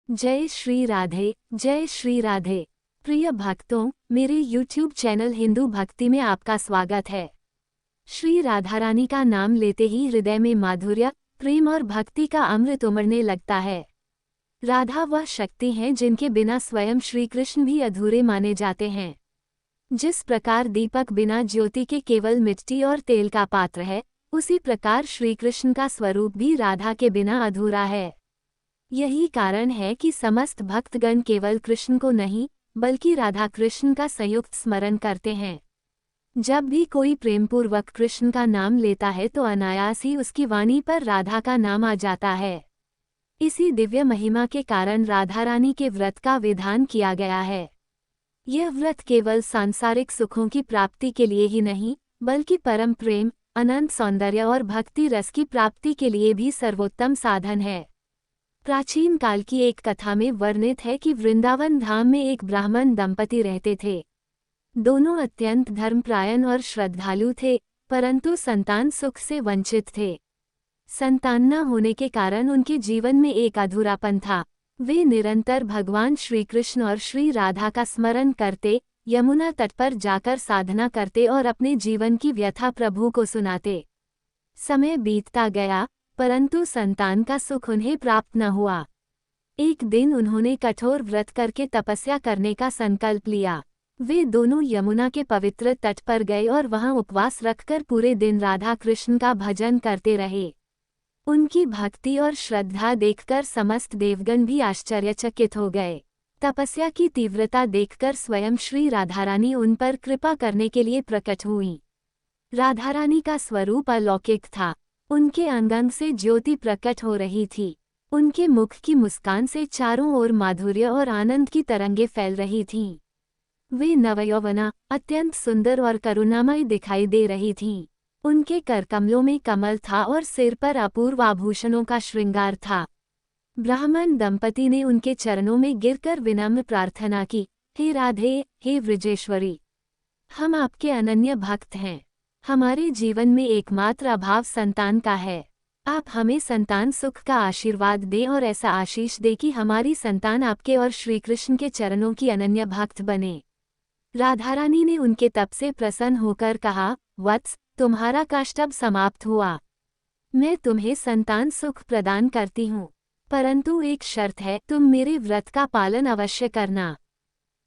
जय श्री राधे, जय श्री राधे। प्रिय भक्तों, मेरे YouTube चैनल हिंदू भक्ति में आपका स्वागत है। श्री राधा रानी का नाम लेते ही हृदय में माधुर्य, प्रेम और भक्ति का अमृत उमड़ने लगता है। राधा वह शक्ति हैं जिनके बिना स्वयं श्री कृष्ण भी अधूरे माने जाते हैं। जिस प्रकार दीपक बिना ज्योति के केवल मिट्टी और तेल का पात्र है, उसी प्रकार श्री कृष्ण का स्वरूप भी राधा के बिना अधूरा है। यही कारण है कि समस्त भक्तगण केवल कृष्ण को नहीं, बल्कि राधा कृष्ण का संयुक्त स्मरण करते हैं। जब भी कोई प्रेमपूर्वक कृष्ण का नाम लेता है तो अनायास ही उसकी वाणी पर राधा का नाम आ जाता है। इसी दिव्य महिमा के कारण राधा रानी के व्रत का विधान किया गया है। यह व्रत केवल सांसारिक सुखों की प्राप्ति के लिए ही नहीं, बल्कि परम प्रेम, अनंत सौंदर्य और भक्ति रस की प्राप्ति के लिए भी सर्वोत्तम साधन है। प्राचीन काल की एक कथा में वर्णित है कि वृंदावन धाम में एक ब्राह्मण दंपति रहते थे। दोनों अत्यंत धर्मपरायण और श्रद्धालु थे, परंतु संतान सुख से वंचित थे। संतान न होने के कारण उनके जीवन में एक अधूरापन था। वे निरंतर भगवान श्री कृष्ण और श्री राधा का स्मरण करते, यमुना तट पर जाकर साधना करते और अपने जीवन की व्यथा प्रभु को सुनाते। समय बीतता गया, परंतु संतान का सुख उन्हें प्राप्त न हुआ। एक दिन उन्होंने कठोर व्रत करके तपस्या करने का संकल्प लिया। वे दोनों यमुना के पवित्र तट पर गए और वहां उपवास रखकर पूरे दिन राधा कृष्ण का भजन करते रहे। उनकी भक्ति और श्रद्धा देखकर समस्त देवगण भी आश्चर्यचकित हो गए। तपस्या की तीव्रता देखकर स्वयं श्री राधारानी उन पर कृपा करने के लिए प्रकट हुईं। राधारानी का स्वरूप अलौकिक था। उनके अंग अंग से ज्योति प्रकट हो रही थी। उनके मुख की मुस्कान से चारों ओर माधुर्य और आनंद की तरंगें फैल रही थीं। वे नवयौवना, अत्यंत सुंदर और करुणामयी दिखाई दे रही थीं। उनके करकमलों में कमल था और सिर पर अपूर्व आभूषणों का श्रृंगार था। ब्राह्मण दंपति ने उनके चरणों में गिरकर विनम्र प्रार्थना की, हे राधे, हे व्रजेश्वरी, हम आपके अनन्य भक्त हैं। हमारे जीवन में एकमात्र अभाव संतान का है। आप हमें संतान सुख का आशीर्वाद दें और ऐसा आशीष दें कि हमारी संतान आपके और श्री कृष्ण के चरणों की अनन्य भक्त बने। राधारानी ने उनके तप से प्रसन्न होकर कहा, वत्स, तुम्हारा कष्ट अब समाप्त हुआ। मैं तुम्हें संतान सुख प्रदान करती हूँ, परंतु एक शर्त है, तुम मेरे व्रत का पालन अवश्य करना।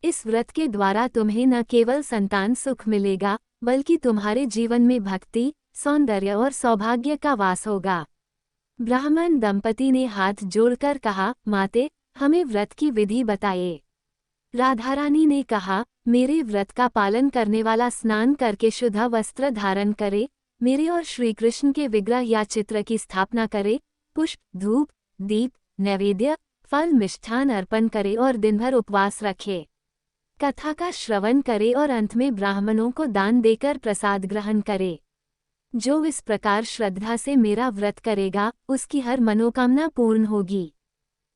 इस व्रत के द्वारा तुम्हें न केवल संतान सुख मिलेगा, बल्कि तुम्हारे जीवन में भक्ति, सौंदर्य और सौभाग्य का वास होगा। ब्राह्मण दंपति ने हाथ जोड़कर कहा, माते, हमें व्रत की विधि बताइए। राधारानी ने कहा, मेरे व्रत का पालन करने वाला स्नान करके शुद्ध वस्त्र धारण करे, मेरे और श्री कृष्ण के विग्रह या चित्र की स्थापना करे, पुष्प, धूप, दीप, नैवेद्य, फल मिष्ठान अर्पण करे और दिन भर उपवास रखे। कथा का श्रवण करे और अंत में ब्राह्मणों को दान देकर प्रसाद ग्रहण करे। जो इस प्रकार श्रद्धा से मेरा व्रत करेगा, उसकी हर मनोकामना पूर्ण होगी।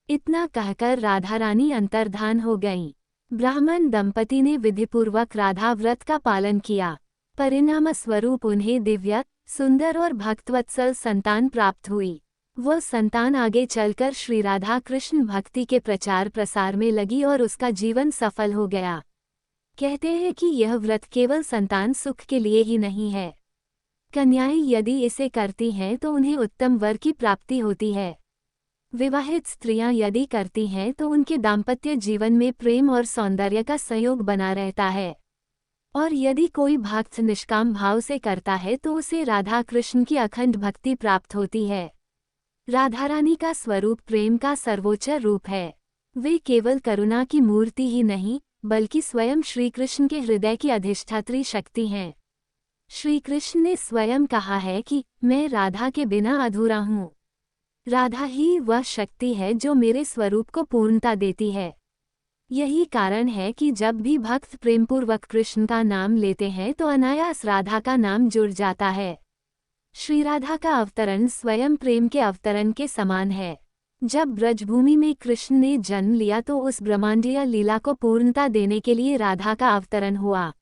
इतना कहकर राधा रानी अंतर्धान हो गईं। ब्राह्मण दंपति ने विधिपूर्वक राधा व्रत का पालन किया। परिणाम स्वरूप उन्हें दिव्य, सुंदर और भक्तवत्सल संतान प्राप्त हुई। वह संतान आगे चलकर श्री राधा कृष्ण भक्ति के प्रचार प्रसार में लगी और उसका जीवन सफल हो गया। कहते हैं कि यह व्रत केवल संतान सुख के लिए ही नहीं है। कन्याएं यदि इसे करती हैं तो उन्हें उत्तम वर की प्राप्ति होती है। विवाहित स्त्रियां यदि करती हैं तो उनके दाम्पत्य जीवन में प्रेम और सौंदर्य का संयोग बना रहता है। और यदि कोई भक्त निष्काम भाव से करता है तो उसे राधा कृष्ण की अखंड भक्ति प्राप्त होती है। राधारानी का स्वरूप प्रेम का सर्वोच्च रूप है। वे केवल करुणा की मूर्ति ही नहीं, बल्कि स्वयं श्री कृष्ण के हृदय की अधिष्ठात्री शक्ति हैं। श्री कृष्ण ने स्वयं कहा है कि मैं राधा के बिना अधूरा हूँ। राधा ही वह शक्ति है जो मेरे स्वरूप को पूर्णता देती है। यही कारण है कि जब भी भक्त प्रेमपूर्वक कृष्ण का नाम लेते हैं तो अनायास राधा का नाम जुड़ जाता है। श्री राधा का अवतरण स्वयं प्रेम के अवतरण के समान है। जब ब्रजभूमि में कृष्ण ने जन्म लिया तो उस ब्रह्मांडीय लीला को पूर्णता देने के लिए राधा का अवतरण हुआ।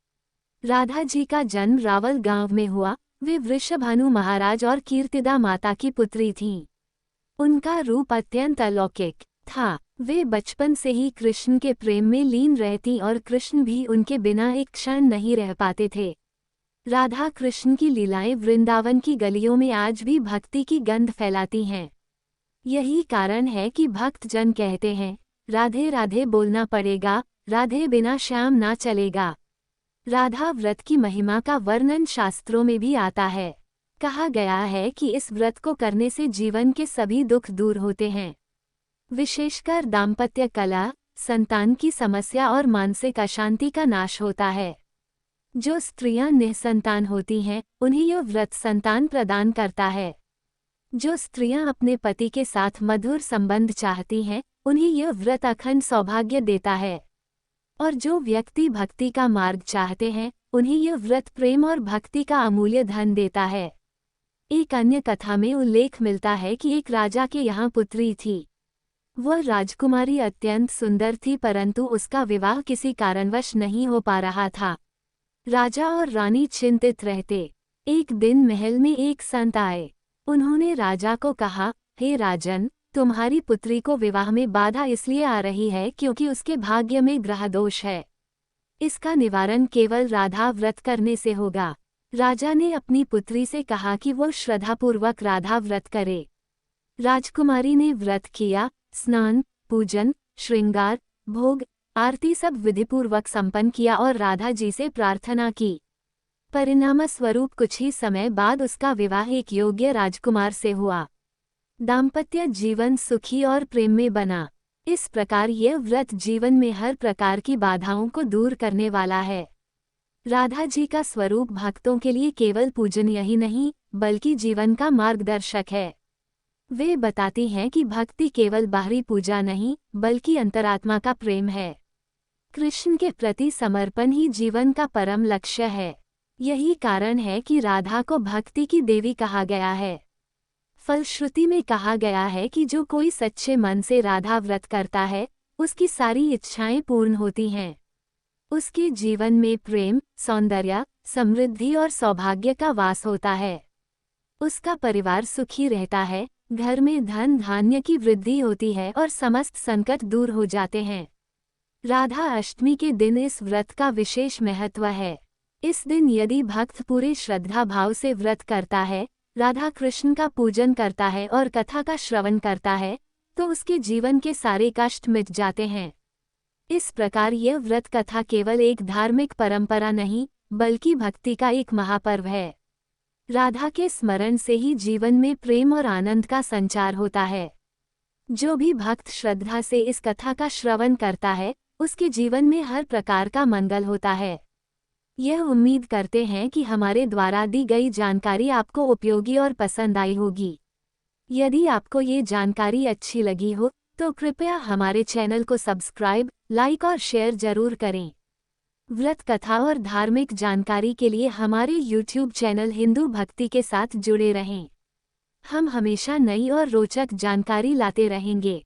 राधा जी का जन्म रावल गांव में हुआ। वे वृषभानु महाराज और कीर्तिदा माता की पुत्री थीं। उनका रूप अत्यंत अलौकिक था। वे बचपन से ही कृष्ण के प्रेम में लीन रहती और कृष्ण भी उनके बिना एक क्षण नहीं रह पाते थे। राधा कृष्ण की लीलाएं वृंदावन की गलियों में आज भी भक्ति की गंध फैलाती हैं। यही कारण है कि भक्त जन कहते हैं, राधे राधे बोलना पड़ेगा, राधे बिना श्याम ना चलेगा। राधा व्रत की महिमा का वर्णन शास्त्रों में भी आता है। कहा गया है कि इस व्रत को करने से जीवन के सभी दुख दूर होते हैं, विशेषकर दाम्पत्य कलह, संतान की समस्या और मानसिक अशांति का नाश होता है। जो स्त्रियां निसंतान होती हैं, उन्हें यह व्रत संतान प्रदान करता है। जो स्त्रियां अपने पति के साथ मधुर संबंध चाहती हैं, उन्हें यह व्रत अखंड सौभाग्य देता है। और जो व्यक्ति भक्ति का मार्ग चाहते हैं, उन्हें यह व्रत प्रेम और भक्ति का अमूल्य धन देता है। एक अन्य कथा में उल्लेख मिलता है कि एक राजा के यहाँ पुत्री थी। वह राजकुमारी अत्यंत सुंदर थी, परंतु उसका विवाह किसी कारणवश नहीं हो पा रहा था। राजा और रानी चिंतित रहते। एक दिन महल में एक संत आए। उन्होंने राजा को कहा, हे राजन, तुम्हारी पुत्री को विवाह में बाधा इसलिए आ रही है क्योंकि उसके भाग्य में ग्रह दोष है। इसका निवारण केवल राधा व्रत करने से होगा। राजा ने अपनी पुत्री से कहा कि वो श्रद्धापूर्वक राधा व्रत करे। राजकुमारी ने व्रत किया, स्नान, पूजन, श्रृंगार, भोग, आरती सब विधिपूर्वक संपन्न किया और राधा जी से प्रार्थना की। परिणामस्वरूप कुछ ही समय बाद उसका विवाह एक योग्य राजकुमार से हुआ। दाम्पत्य जीवन सुखी और प्रेम में बना। इस प्रकार यह व्रत जीवन में हर प्रकार की बाधाओं को दूर करने वाला है। राधा जी का स्वरूप भक्तों के लिए केवल पूजनीय ही नहीं, बल्कि जीवन का मार्गदर्शक है। वे बताती हैं कि भक्ति केवल बाहरी पूजा नहीं, बल्कि अंतरात्मा का प्रेम है। कृष्ण के प्रति समर्पण ही जीवन का परम लक्ष्य है। यही कारण है कि राधा को भक्ति की देवी कहा गया है। फलश्रुति में कहा गया है कि जो कोई सच्चे मन से राधा व्रत करता है, उसकी सारी इच्छाएं पूर्ण होती हैं। उसके जीवन में प्रेम, सौंदर्य, समृद्धि और सौभाग्य का वास होता है। उसका परिवार सुखी रहता है, घर में धन धान्य की वृद्धि होती है और समस्त संकट दूर हो जाते हैं। राधा अष्टमी के दिन इस व्रत का विशेष महत्व है। इस दिन यदि भक्त पूरे श्रद्धा भाव से व्रत करता है, राधा कृष्ण का पूजन करता है और कथा का श्रवण करता है, तो उसके जीवन के सारे कष्ट मिट जाते हैं। इस प्रकार यह व्रत कथा केवल एक धार्मिक परंपरा नहीं, बल्कि भक्ति का एक महापर्व है। राधा के स्मरण से ही जीवन में प्रेम और आनंद का संचार होता है। जो भी भक्त श्रद्धा से इस कथा का श्रवण करता है, उसके जीवन में हर प्रकार का मंगल होता है। यह उम्मीद करते हैं कि हमारे द्वारा दी गई जानकारी आपको उपयोगी और पसंद आई होगी। यदि आपको ये जानकारी अच्छी लगी हो, तो कृपया हमारे चैनल को सब्सक्राइब, लाइक और शेयर जरूर करें। व्रत कथा और धार्मिक जानकारी के लिए हमारे YouTube चैनल हिंदू भक्ति के साथ जुड़े रहें। हम हमेशा नई और रोचक जानकारी लाते रहेंगे।